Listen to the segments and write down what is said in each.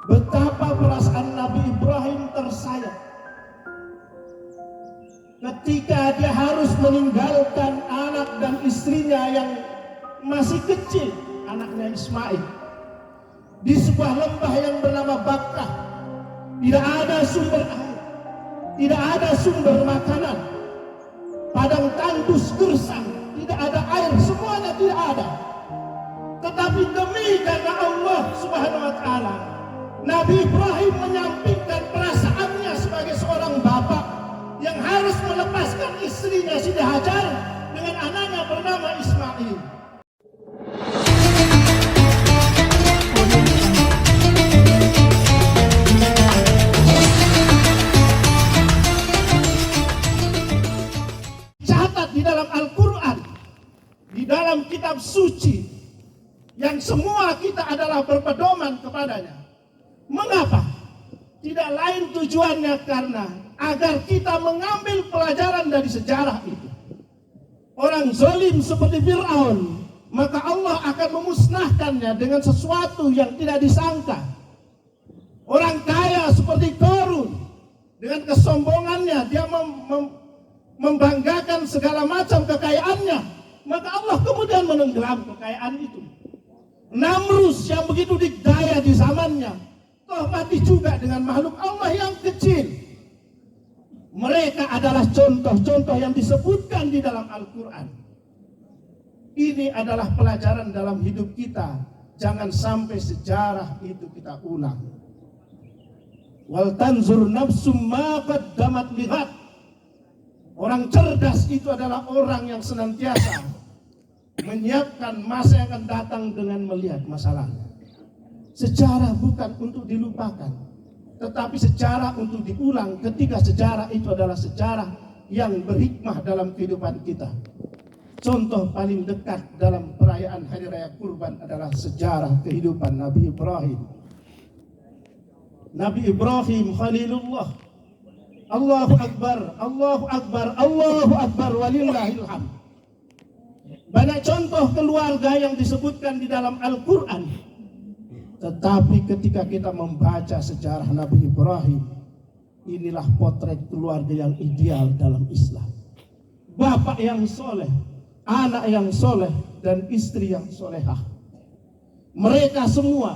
Betapa perasaan Nabi Ibrahim tersayat ketika dia harus meninggalkan anak dan istrinya yang masih kecil, anaknya Ismail, di sebuah lembah yang bernama Bakkah. Tidak ada sumber air, tidak ada sumber makanan, padang tandus gersang, tidak ada air, semuanya tidak ada. Tetapi demi karena Allah Subhanahu wa Ta'ala, Nabi Ibrahim menyampingkan perasaannya sebagai seorang bapak yang harus melepaskan istrinya Siti Hajar dengan anaknya bernama Ismail. Catat di dalam Al-Quran, di dalam kitab suci, yang semua kita adalah berpedoman kepadanya. Mengapa? Tidak lain tujuannya karena agar kita mengambil pelajaran dari sejarah itu. Orang zalim seperti Fir'aun, maka Allah akan memusnahkannya dengan sesuatu yang tidak disangka. Orang kaya seperti Qarun, dengan kesombongannya dia membanggakan segala macam kekayaannya, maka Allah kemudian menenggelam kekayaan itu. Namrus yang begitu dikdaya di zamannya, toh mati juga dengan makhluk Allah yang kecil. Mereka adalah contoh-contoh yang disebutkan di dalam Al-Quran. Ini adalah pelajaran dalam hidup kita. Jangan sampai sejarah itu kita ulang. Wal tanzur nafsum ma qaddamat lihat. Orang cerdas itu adalah orang yang senantiasa menyiapkan masa yang akan datang dengan melihat masa lalu. Sejarah bukan untuk dilupakan, tetapi sejarah untuk diulang ketika sejarah itu adalah sejarah yang berhikmah dalam kehidupan kita. Contoh paling dekat dalam perayaan Hari Raya Kurban adalah sejarah kehidupan Nabi Ibrahim. Nabi Ibrahim Khalilullah. Allahu Akbar, Allahu Akbar, Allahu Akbar, walillahil hamd. Banyak contoh keluarga yang disebutkan di dalam Al-Quran. Tetapi ketika kita membaca sejarah Nabi Ibrahim, inilah potret keluarga yang ideal dalam Islam. Bapak yang soleh, anak yang soleh, dan istri yang solehah. Mereka semua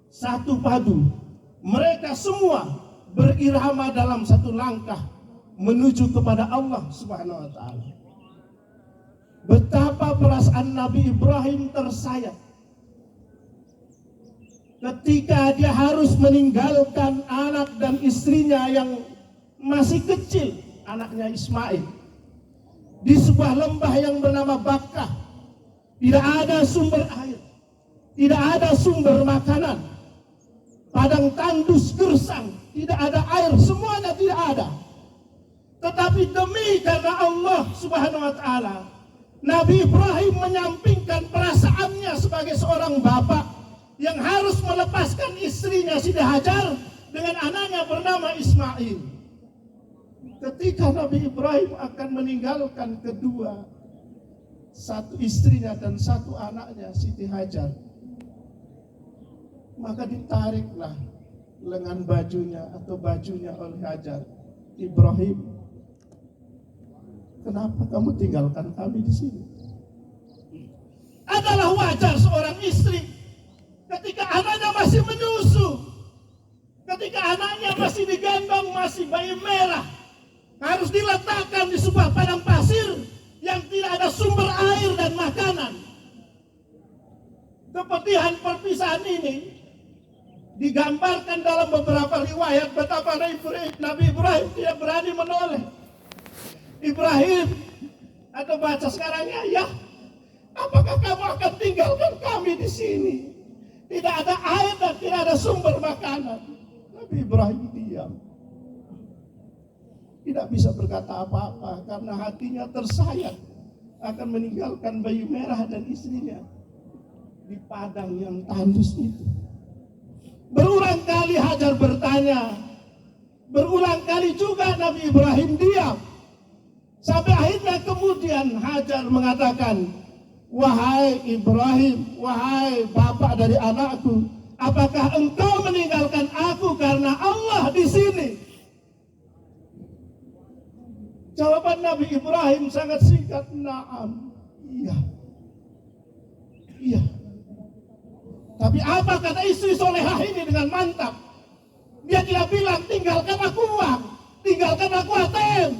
satu padu. Mereka semua berirama dalam satu langkah menuju kepada Allah Subhanahu wa Ta'ala. Betapa perasaan Nabi Ibrahim tersayat ketika dia harus meninggalkan anak dan istrinya yang masih kecil, anaknya Ismail, di sebuah lembah yang bernama Bakkah. Tidak ada sumber air, tidak ada sumber makanan, padang tandus gersang, tidak ada air, semuanya tidak ada. Tetapi demi karena Allah Subhanahu wa Ta'ala, Nabi Ibrahim menyampingkan perasaannya sebagai seorang bapak yang harus melepaskan istrinya Siti Hajar dengan anaknya bernama Ismail. Ketika Nabi Ibrahim akan meninggalkan kedua, satu istrinya dan satu anaknya Siti Hajar, maka ditariklah lengan bajunya atau bajunya oleh Hajar. Ibrahim, kenapa kamu tinggalkan kami di sini? Adalah wajar seorang istri ketika anaknya masih menyusu, ketika anaknya masih digendong, masih bayi merah, harus diletakkan di sebuah padang pasir yang tidak ada sumber air dan makanan. Kepedihan perpisahan ini digambarkan dalam beberapa riwayat betapa Nabi Ibrahim tidak berani menoleh. Ibrahim, atau baca sekarangnya, ya, apakah kamu akan tinggalkan kami di sini? Tidak ada air dan tidak ada sumber makanan. Nabi Ibrahim diam. Tidak bisa berkata apa-apa karena hatinya tersayat akan meninggalkan bayi merah dan istrinya di padang yang tandus itu. Berulang kali Hajar bertanya, berulang kali juga Nabi Ibrahim diam. Sampai akhirnya kemudian Hajar mengatakan, wahai Ibrahim, wahai bapak dari anakku, apakah engkau meninggalkan Ibrahim sangat singkat, "Na'am." Iya. Iya. Tapi apa kata istri solehah ini dengan mantap? Dia tidak bilang, "Tinggalkan aku uang, tinggalkan aku ATM,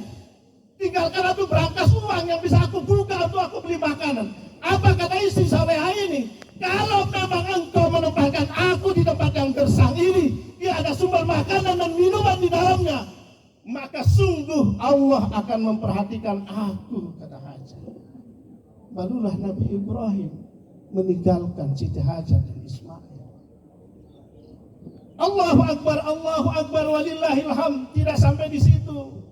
tinggalkan aku berangkas uang yang bisa aku buka untuk aku beli makanan." Apa kata istri solehah ini? "Kalau memang engkau menempatkan aku di tempat yang gersang ini, dia ada sumber makanan dan minuman di dalamnya, maka sungguh Allah akan memperhatikan aku," kata Hajar. Barulah Nabi Ibrahim meninggalkan Siti Hajar dan Ismail. Allahu Akbar, walillahil hamd. Tidak sampai di situ.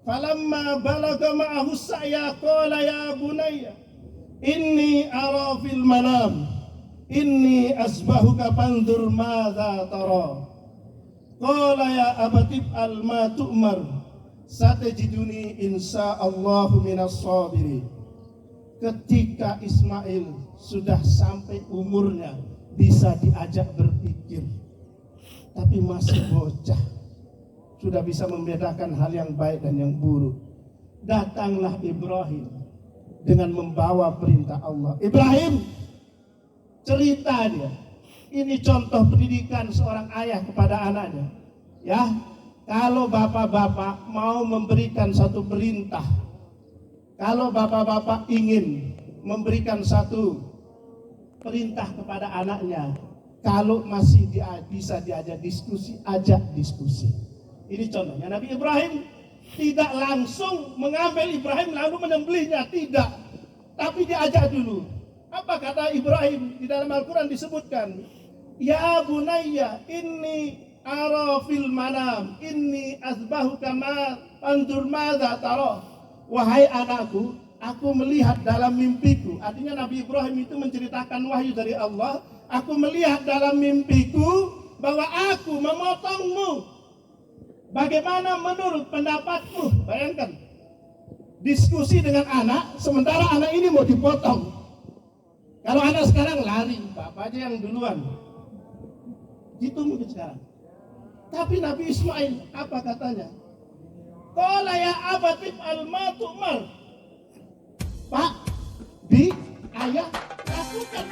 Falamma balagha ma'ahu sa'ya qala ya bunayya inni ara fil manam inni asbahuka fanzur madza tara. Qala ya abatib al ma tu'mar satajiduni insyaallahu minas sabirin. Ketika Ismail sudah sampai umurnya bisa diajak berpikir, tapi masih bocah, sudah bisa membedakan hal yang baik dan yang buruk, datanglah Ibrahim dengan membawa perintah Allah. Ibrahim cerita dia. Ini contoh pendidikan seorang ayah kepada anaknya. Ya, kalau bapak-bapak mau memberikan satu perintah, kalau bapak-bapak ingin memberikan satu perintah kepada anaknya, kalau masih bisa diajak diskusi, ajak diskusi. Ini contohnya. Nabi Ibrahim tidak langsung mengambil Ibrahim lalu menyembelihnya, tidak. Tapi diajak dulu. Apa kata Ibrahim? Di dalam Al-Quran disebutkan, "Ya bunayya inni ara fil manam inni azbahuka ma anzur madza tara." Wahai anakku, aku melihat dalam mimpiku. Artinya Nabi Ibrahim itu menceritakan wahyu dari Allah. Aku melihat dalam mimpiku bahwa aku memotongmu. Bagaimana menurut pendapatmu? Bayangkan, diskusi dengan anak, sementara anak ini mau dipotong. Kalau anak sekarang lari, bapak aja yang duluan. Gitu mungkin sekarang. Tapi Nabi Ismail, apa katanya? Qala ya abatib al ma tu'mar. Pak, ayah, lakukan